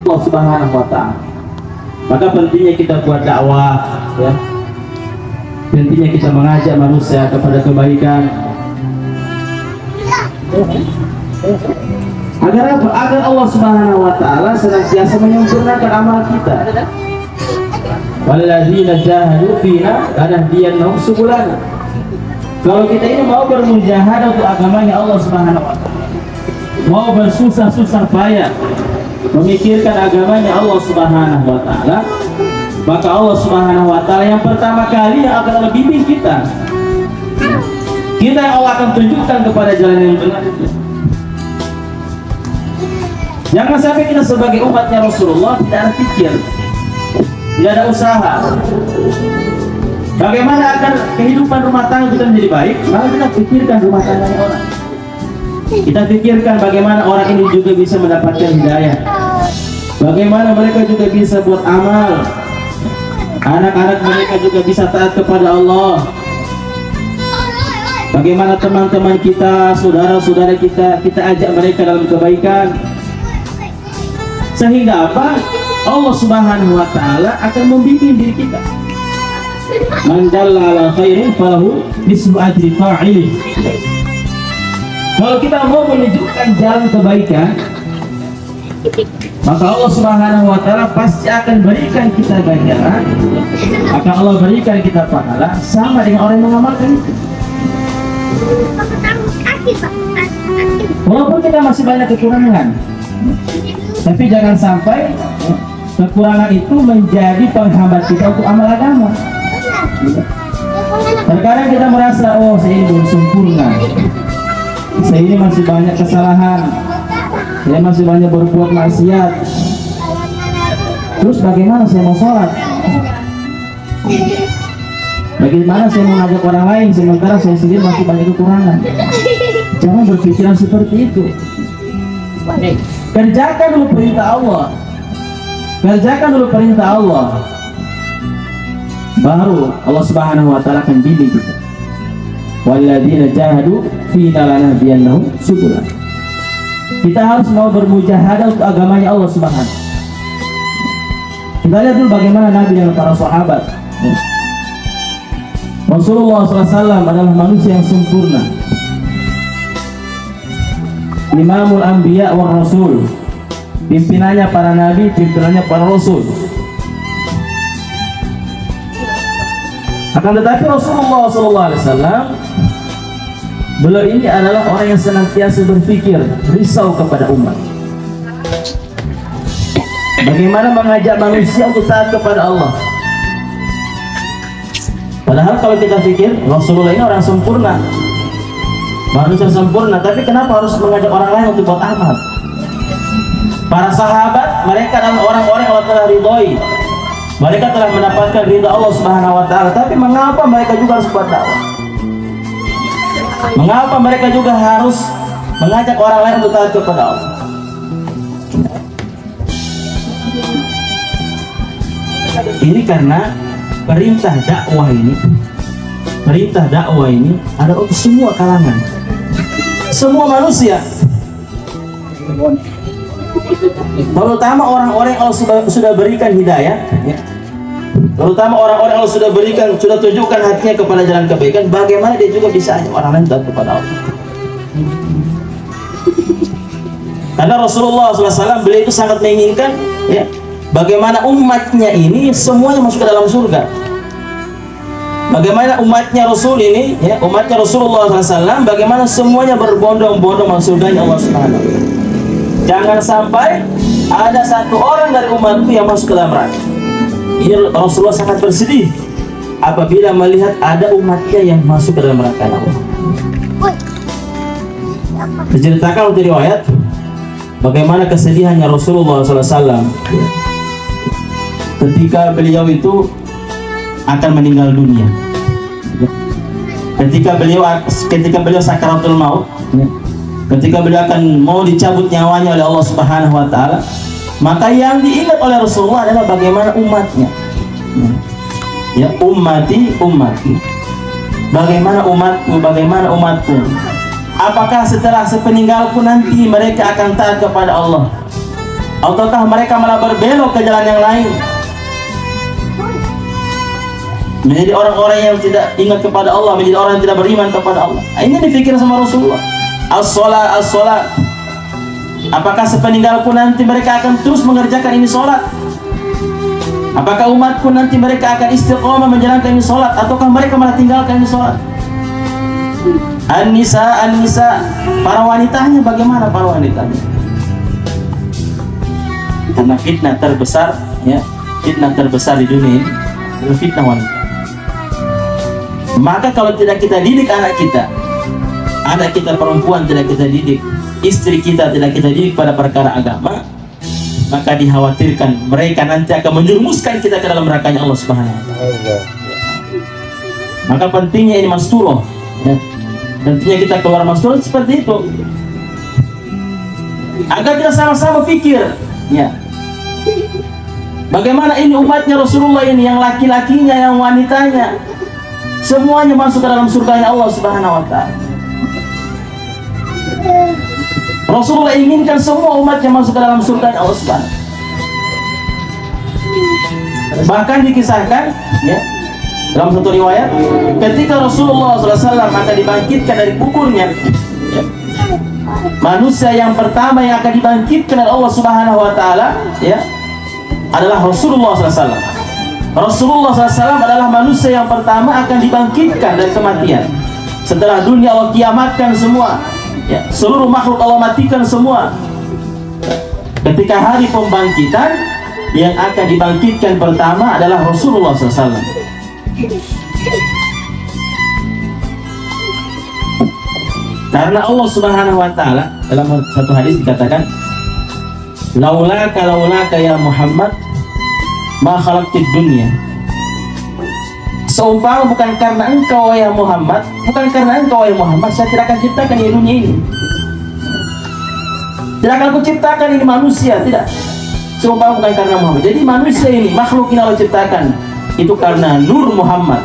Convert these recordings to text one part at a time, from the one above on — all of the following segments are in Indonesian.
Allah Subhanahu wa Ta'ala. Maka pentingnya kita buat dakwah, ya. Pentingnya kita mengajak manusia kepada kebaikan. Agar apa? Agar Allah Subhanahu wa Ta'ala senantiasa menyempurnakan amal kita. Walladzina jahadu fina lanahdiyannahum subulana. Kalau kita ini mau bermujahadah untuk agamanya Allah Subhanahu wa Ta'ala, mau bersusah-susah payah memikirkan agamanya Allah Subhanahu wa Ta'ala, maka Allah Subhanahu wa Ta'ala yang pertama kali yang akan membimbing kita. Kita yang Allah akan tunjukkan kepada jalan yang benar. Jangan sampai kita sebagai umatnya Rasulullah tidak ada pikir, tidak ada usaha bagaimana akan kehidupan rumah tangga kita menjadi baik, maka kita pikirkan rumah tangganya orang. Kita pikirkan bagaimana orang ini juga bisa mendapatkan hidayah, bagaimana mereka juga bisa buat amal, anak-anak mereka juga bisa taat kepada Allah, bagaimana teman-teman kita, saudara-saudara kita ajak mereka dalam kebaikan. Sehingga apa? Allah Subhanahu wa Ta'ala akan membimbing diri kita. Man dalla ala khairin falahu nisfu ajri fa'ili. Kalau kita mau menunjukkan jalan kebaikan, maka Allah Subhanahu wa Ta'ala pasti akan berikan kita ganjaran, akan Allah berikan kita pahala sama dengan orang yang mengamalkan itu. Walaupun kita masih banyak kekurangan, tapi jangan sampai kekurangan itu menjadi penghambat kita untuk amal agama. Terkadang kita merasa, oh saya ini belum sempurna, saya ini masih banyak kesalahan, saya masih banyak berbuat maksiat. Terus bagaimana saya mau sholat? Bagaimana saya mau ngajak orang lain sementara saya sendiri masih banyak kekurangan? Jangan berpikiran seperti itu. Kerjakan dulu perintah Allah, kerjakan dulu perintah Allah, baru Allah Subhanahu wa Ta'ala akan bimbing kita. Walladzina jahadu fina lanahdiyannahum subulana. Kita harus mau bermujahadah untuk agamanya Allah Subhanahu. Kita lihat dulu bagaimana Nabi dan para sahabat. Rasulullah SAW adalah manusia yang sempurna, Imamul Anbiya wa Rasul, pimpinannya para nabi, pimpinannya para rasul. Akan tetapi Rasulullah SAW, beliau ini adalah orang yang senantiasa berpikir, risau kepada umat. Bagaimana mengajak manusia untuk taat kepada Allah. Padahal kalau kita pikir Rasulullah ini orang sempurna, manusia sempurna, tapi kenapa harus mengajak orang lain untuk buat amal? Para sahabat, mereka adalah orang-orang yang Allah telah ridhoi, mereka telah mendapatkan ridha Allah Subhanahu wa Ta'ala, tapi mengapa mereka juga harus buat dakwah? Mengapa mereka juga harus mengajak orang lain untuk taat kepada Allah? Ini karena perintah dakwah ini ada untuk semua kalangan, semua manusia, terutama orang-orang yang Allah sudah berikan hidayah, ya. Terutama orang-orang yang Allah sudah tunjukkan hatinya kepada jalan kebaikan. Bagaimana dia juga bisa ajak orang lain taat kepada Allah? Karena Rasulullah SAW beliau itu sangat menginginkan, ya, bagaimana umatnya ini semuanya masuk ke dalam surga. Bagaimana umatnya Rasul ini, ya, umatnya Rasulullah SAW, bagaimana semuanya berbondong-bondong masuk surganya Allah Subhanahu. Jangan sampai ada satu orang dari umatku yang masuk ke dalam neraka. Ini Rasulullah sangat bersedih apabila melihat ada umatnya yang masuk ke dalam neraka Allah. Diceritakan dari riwayat bagaimana kesedihannya Rasulullah SAW ketika beliau itu akan meninggal dunia, ketika beliau sakaratul maut, ketika beliau akan mau dicabut nyawanya oleh Allah Subhanahu wa Ta'ala, maka yang diingat oleh Rasulullah adalah bagaimana umatnya, ya, ummati, bagaimana umatku, apakah setelah sepeninggalku nanti mereka akan taat kepada Allah, ataukah mereka malah berbelok ke jalan yang lain, menjadi orang-orang yang tidak ingat kepada Allah, menjadi orang yang tidak beriman kepada Allah. Ini dipikir sama Rasulullah. As-sholat, as-sholat. Apakah sepeninggalku nanti mereka akan terus mengerjakan ini sholat? Apakah umatku nanti mereka akan istiqomah menjalankan ini sholat, ataukah mereka malah tinggalkan ini sholat? An-nisa, an-nisa. Para wanitanya bagaimana para wanitanya? Karena fitnah terbesar, ya, fitnah terbesar di dunia ini adalah fitnah wanita. Maka kalau tidak kita didik anak kita perempuan tidak kita didik, istri kita tidak kita didik pada perkara agama, maka dikhawatirkan mereka nanti akan menjerumuskan kita ke dalam nerakanya Allah Subhanahu wa Ta'ala. Maka pentingnya ini masturoh, ya. Tentunya kita keluar masturoh seperti itu, agar kita sama-sama pikir, ya, bagaimana ini umatnya Rasulullah ini, yang laki-lakinya, yang wanitanya, semuanya masuk ke dalam surganya Allah Subhanahu wa Ta'ala. Rasulullah inginkan semua umatnya masuk ke dalam surganya Allah Subhanahu. Bahkan dikisahkan, ya, dalam satu riwayat, ketika Rasulullah SAW akan dibangkitkan dari kuburnya, ya, manusia yang pertama yang akan dibangkitkan oleh Allah Subhanahu wa Ta'ala, ya, adalah Rasulullah SAW. Rasulullah SAW adalah manusia yang pertama akan dibangkitkan dari kematian. Setelah dunia Allah kiamatkan semua, ya, seluruh makhluk Allah matikan semua. Ketika hari pembangkitan, yang akan dibangkitkan pertama adalah Rasulullah SAW. Karena Allah Subhanahu wa Ta'ala dalam satu hadis dikatakan, laulaka ya Muhammad ma khalaqtid dunya. Seumpama bukan karena engkau ya Muhammad, bukan karena engkau ya Muhammad, saya tidak akan ciptakan di dunia ini. Tidak akan aku ciptakan ini manusia, tidak. Seumpama bukan karena Muhammad. Jadi manusia ini, makhluk yang Allah ciptakan, itu karena nur Muhammad.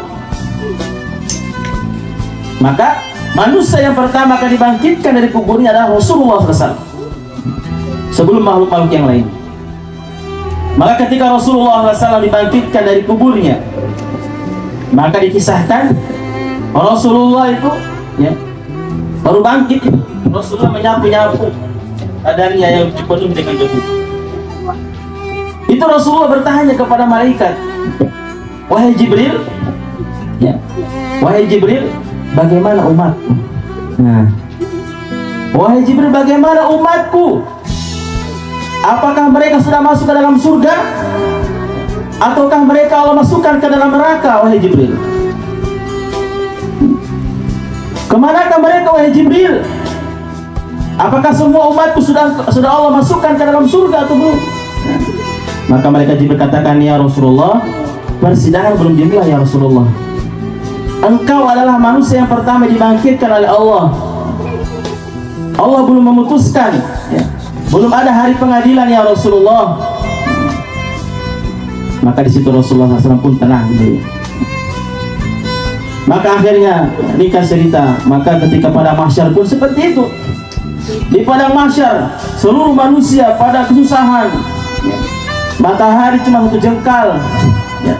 Maka manusia yang pertama akan dibangkitkan dari kuburnya adalah Rasulullah SAW, sebelum makhluk-makhluk yang lain. Maka ketika Rasulullah SAW dibangkitkan dari kuburnya, maka dikisahkan Rasulullah itu, ya, baru bangkit, Rasulullah menyapu-nyapu badannya yang dipenuhi dengan debu. Itu Rasulullah bertanya kepada malaikat, wahai Jibril, ya, wahai Jibril, bagaimana umatku? Nah, wahai Jibril, bagaimana umatku? Apakah mereka sudah masuk ke dalam surga, ataukah mereka Allah masukkan ke dalam neraka, wahai Jibril? Kemanakah mereka, wahai Jibril? Apakah semua umatku sudah Allah masukkan ke dalam surga atau belum? Maka mereka Jibril katakan, ya Rasulullah, persidangan belum dimulai ya Rasulullah. Engkau adalah manusia yang pertama dibangkitkan oleh Allah. Allah belum memutuskan, ya, belum ada hari pengadilan ya Rasulullah. Maka di situ Rasulullah SAW pun tenang. Maka akhirnya nikah cerita. Maka ketika pada mahsyar pun seperti itu. Di padang mahsyar seluruh manusia pada kesusahan, ya. Matahari cuma satu jengkal, ya.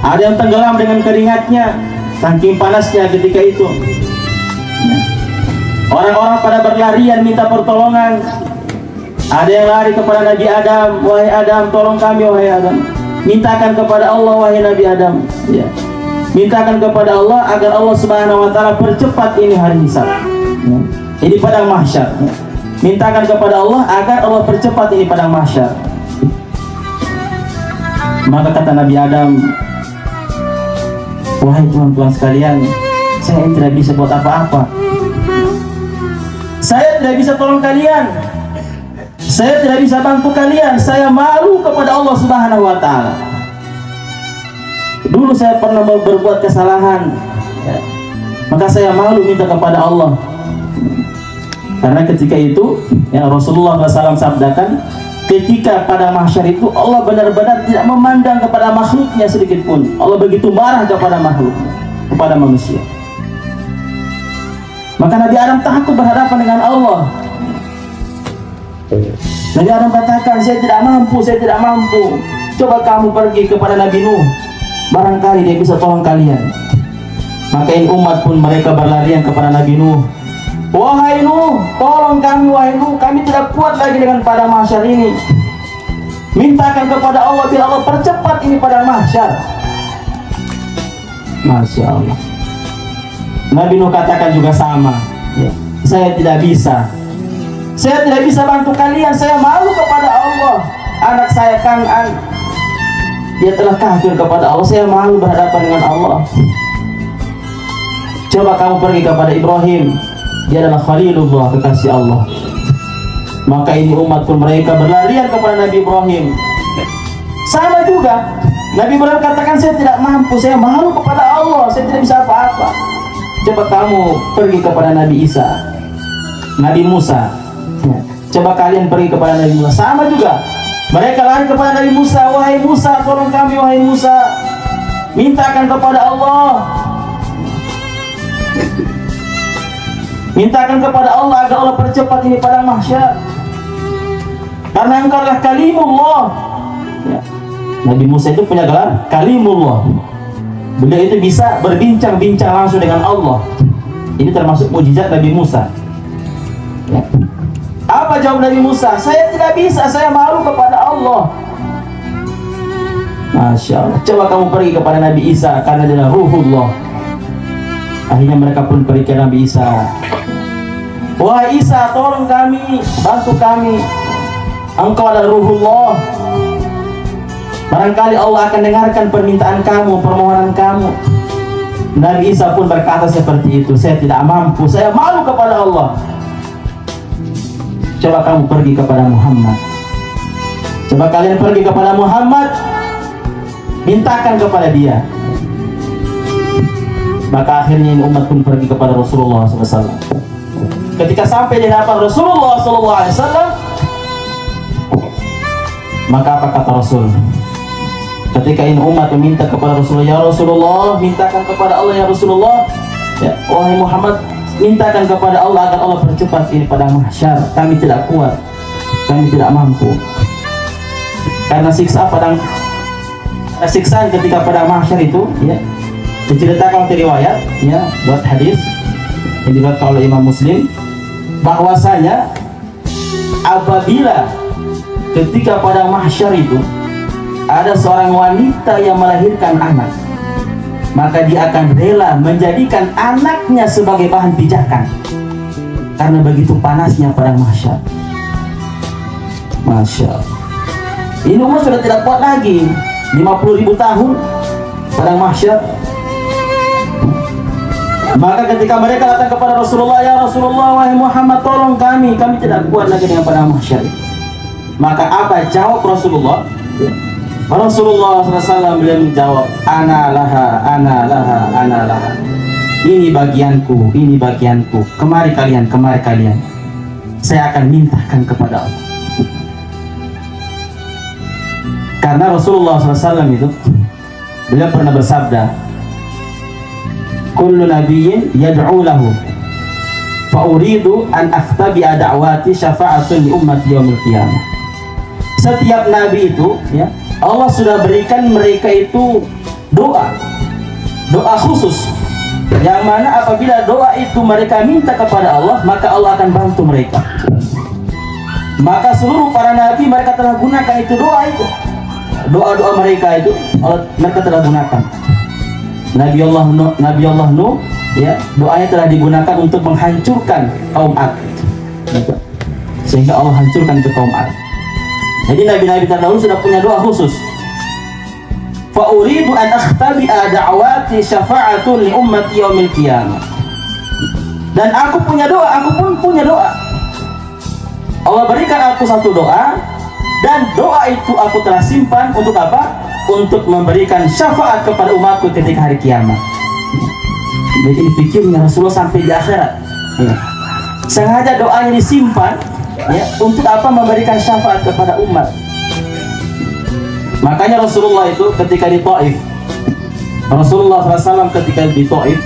Ada yang tenggelam dengan keringatnya, saking panasnya ketika itu, ya. Orang-orang pada berlarian minta pertolongan. Ada yang lari kepada Nabi Adam, wahai Adam, tolong kami wahai Adam. Mintakan kepada Allah wahai Nabi Adam, ya. Mintakan kepada Allah agar Allah Subhanahu wa Ta'ala percepat ini hari hisab, ya. Ini padang mahsyar, ya. Mintakan kepada Allah agar Allah percepat ini padang mahsyar. Maka kata Nabi Adam, wahai Tuhan-Tuhan sekalian, saya tidak bisa buat apa-apa. Saya tidak bisa tolong kalian, saya tidak bisa bantu kalian. Saya malu kepada Allah Subhanahu wa Ta'ala. Dulu saya pernah berbuat kesalahan, ya. Maka saya malu minta kepada Allah. Karena ketika itu, ya, Rasulullah SAW sabdakan, ketika pada mahsyar itu Allah benar-benar tidak memandang kepada makhluknya sedikit pun. Allah begitu marah kepada makhluk, kepada manusia. Maka Nabi Adam takut berhadapan dengan Allah. Nabi Adam katakan, saya tidak mampu, saya tidak mampu. Coba kamu pergi kepada Nabi Nuh, barangkali dia bisa tolong kalian. Maka ini umat pun mereka berlarian kepada Nabi Nuh. Wahai Nuh, tolong kami, wahai Nuh, kami tidak kuat lagi dengan padang mahsyar ini. Mintakan kepada Allah biar Allah percepat ini padang mahsyar. Masya Allah. Nabi Nuh katakan juga sama, ya, saya tidak bisa. Saya tidak bisa bantu kalian, saya malu kepada Allah. Anak saya Kan'an, dia telah kafir kepada Allah, saya malu berhadapan dengan Allah. Coba kamu pergi kepada Ibrahim, dia adalah Khalilullah, kekasih Allah. Maka ini umat pun mereka berlarian kepada Nabi Ibrahim. Sama juga, Nabi Ibrahim katakan, saya tidak mampu, saya malu kepada Allah, saya tidak bisa apa-apa. Coba kamu pergi kepada Nabi Isa, Nabi Musa. Coba kalian pergi kepada Nabi Musa. Sama juga, mereka lari kepada Nabi Musa. Wahai Musa, tolong kami, wahai Musa, mintakan kepada Allah, mintakan kepada Allah agar Allah percepat ini padang mahsyar, karena engkau adalah kalimullah, ya. Nabi Musa itu punya gelar kalimullah. Beliau itu bisa berbincang-bincang langsung dengan Allah. Ini termasuk mukjizat Nabi Musa, ya. Apa jawab Nabi Musa? Saya tidak bisa, saya malu kepada Allah. Masya Allah. Coba kamu pergi kepada Nabi Isa, karena dia adalah ruhullah. Akhirnya mereka pun pergi ke Nabi Isa. Wahai Isa, tolong kami, bantu kami, engkau adalah ruhullah. Barangkali Allah akan dengarkan permintaan kamu, permohonan kamu. Nabi Isa pun berkata seperti itu, saya tidak mampu, saya malu kepada Allah. Coba kamu pergi kepada Muhammad. Coba kalian pergi kepada Muhammad, mintakan kepada dia. Maka akhirnya ini umat pun pergi kepada Rasulullah SAW. Ketika sampai di hadapan Rasulullah SAW, maka apa kata Rasul? Ketika ini umat meminta kepada Rasulullah, ya Rasulullah, mintakan kepada Allah, ya Rasulullah, ya, wahai Muhammad, mintakan kepada Allah agar Allah percepat ini pada mahsyar. Kami tidak kuat, kami tidak mampu. Karena siksaan ketika pada mahsyar itu, ya, diceritakan di riwayat, ya, buat hadis yang diriwayatkan oleh Imam Muslim, bahwasanya apabila ketika pada mahsyar itu ada seorang wanita yang melahirkan anak, maka dia akan rela menjadikan anaknya sebagai bahan pijakan, karena begitu panasnya padang mahsyar. Masya Allah. Ini umat sudah tidak kuat lagi, 50.000 tahun padang mahsyar. Maka ketika mereka datang kepada Rasulullah, ya Rasulullah, wahai Muhammad, tolong kami, kami tidak kuat lagi dengan padang mahsyar. Maka apa jawab Rasulullah? Rasulullah SAW beliau menjawab, ana laha, ana laha, ana laha. Ini bagianku, ini bagianku. Kemari kalian, kemari kalian. Saya akan mintakan kepada Allah. Karena Rasulullah SAW itu, beliau pernah bersabda, kullu nabiyyin yad'u lahu, fa uridu an akhtabi'a da'wati syafa'atun li ummati yaumil qiyamah. Setiap nabi itu, ya, Allah sudah berikan mereka itu doa khusus, yang mana apabila doa itu mereka minta kepada Allah, maka Allah akan bantu mereka. Maka seluruh para nabi mereka telah gunakan itu doa mereka itu mereka telah gunakan. Nabi Allah Nuh, ya, doanya telah digunakan untuk menghancurkan kaum Ad, sehingga Allah hancurkan itu kaum Ad. Jadi nabi-nabi terdahulu sudah punya doa khusus. Fa uridu an akhtabi'a da'wati syafa'atun li ummati yaumil qiyamah. Dan aku punya doa, aku pun punya doa. Allah berikan aku satu doa, dan doa itu aku telah simpan untuk apa? Untuk memberikan syafaat kepada umatku ketika hari kiamat. Jadi fikirnya Rasulullah sampai di akhirat, ya, sengaja doanya disimpan, ya, untuk apa? Memberikan syafaat kepada umat. Makanya Rasulullah itu ketika di Taif, Rasulullah SAW ketika di Taif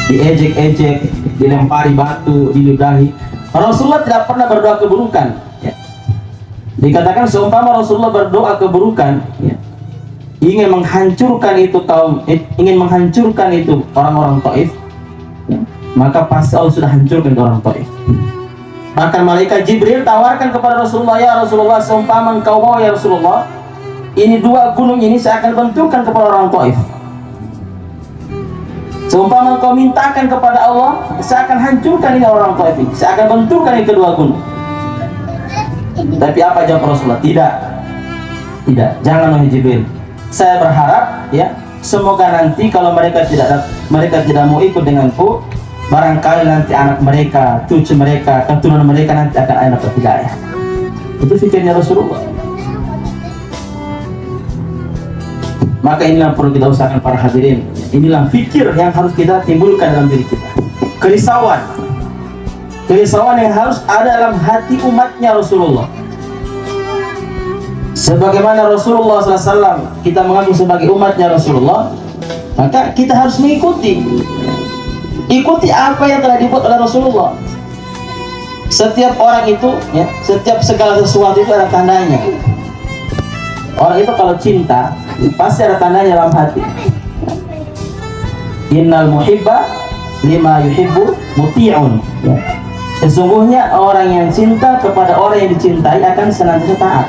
diejek-ejek, dilempari batu, diludahi, Rasulullah tidak pernah berdoa keburukan, ya. Dikatakan seumpama Rasulullah berdoa keburukan, ya, ingin menghancurkan itu orang-orang Taif, ya, maka pasti Allah sudah hancurkan orang Taif. Bahkan malaikat Jibril tawarkan kepada Rasulullah, ya Rasulullah, seumpama engkau mau ya Rasulullah, ini dua gunung ini saya akan benturkan kepada orang Taif. Seumpama engkau mintakan kepada Allah, saya akan hancurkan ini orang Taif, saya akan benturkan ini kedua gunung. Tapi apa jawab Rasulullah? Tidak, jangan wahai Jibril. Saya berharap, ya, semoga nanti kalau mereka tidak mau ikut denganku, barangkali nanti anak mereka, cucu mereka, keturunan mereka nanti akan ada hidayah. Itu fikirnya Rasulullah. Maka inilah perlu kita usahakan para hadirin. Inilah fikir yang harus kita timbulkan dalam diri kita. Kerisauan yang harus ada dalam hati umatnya Rasulullah. Sebagaimana Rasulullah SAW kita mengaku sebagai umatnya Rasulullah, maka kita harus mengikuti apa yang telah dibuat oleh Rasulullah. Setiap orang itu, ya, setiap segala sesuatu itu ada tandanya. Orang itu kalau cinta pasti ada tandanya dalam hati. Innal muhibba lima yuhibbu muti'un, ya. Sesungguhnya orang yang cinta kepada orang yang dicintai akan senantiasa taat.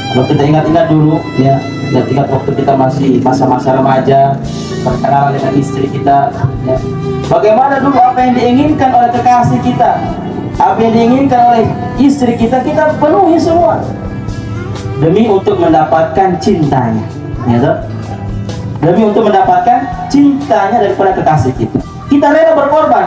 Kalau kita ingat-ingat dulu, ya, ingat waktu kita masih masa-masa remaja, berkenalan dengan istri kita, ya, bagaimana dulu apa yang diinginkan oleh kekasih kita, apa yang diinginkan oleh istri kita, kita penuhi semua demi untuk mendapatkan cintanya, ya, demi untuk mendapatkan cintanya daripada kekasih kita. Kita rela berkorban.